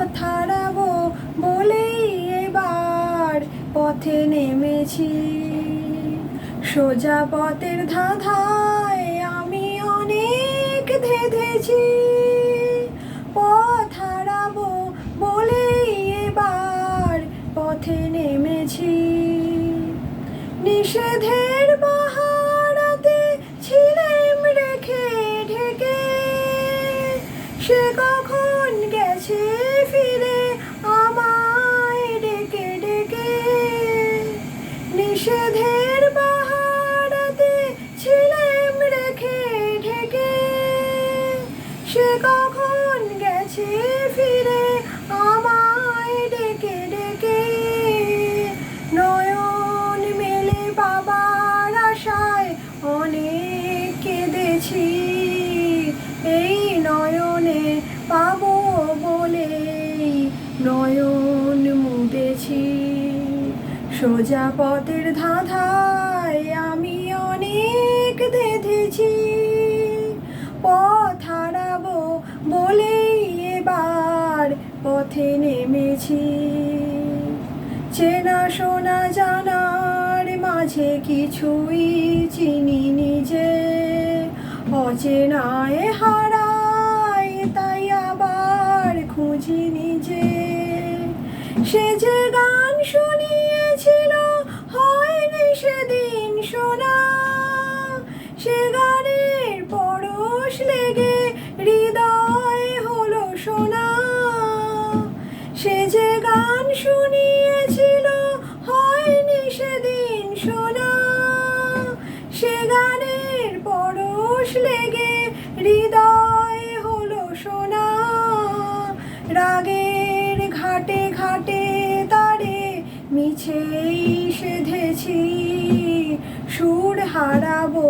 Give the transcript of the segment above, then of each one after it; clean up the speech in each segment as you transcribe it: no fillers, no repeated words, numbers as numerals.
পথ হারাবো বলেই এবার পথে নেমেছি। সোজা পথের ধাঁধায় আমি অনেক ধেঁধেছি। পথ হারাবো বলেই এবার পথে নেমেছি। নিষেধের পাহারাতে ছিলেম রেখে ঢেকে, সে কখন গেছে ফিরে আমায় ডেকে ডেকে। নিষেধের পাহারাতে ছিলেম রেখে ঢেকে, সে কখন গেছে ফিরে আমায় ডেকে ডেকে। নয়ন মেলে পাবার আশায় অনেক কেঁদেছি, এই নয়নে পাবো বলেই নয়ন মুদেছি। সোজা পথের ধাঁধায় আমি অনেক ধেঁধেছি। পথ হারাবো বলেই এবার পথে নেমেছি। চেনা শোনা জানার মাঝে কিছুই চিনি নিজে, অচেনায় হারাই তাই আবার খুঁজি নিজে। সে যে গান শুনিয়েছিল হয়নি সেদিন শোনা, সে গানের পরশ লেগে হৃদয় হলো সোনা। সে যে গান শুনিয়েছিল হয়নি সেদিন শোনা, সে গানের পরশ লেগে হৃদয় হলো সোনা। রাগের ঘাটে ঘাটে তারে মিছেই সেধেছি, সুর হারাবো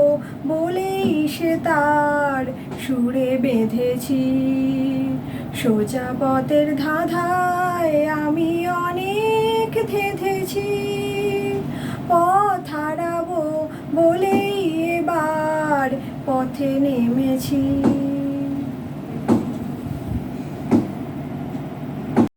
বলেই সে তার সুরে বেঁধেছি। সোজা পথের ধাঁধায় আমি অনেক ধেঁধেছি। পথ হারাবো বলেই এবার পথে নেমেছি।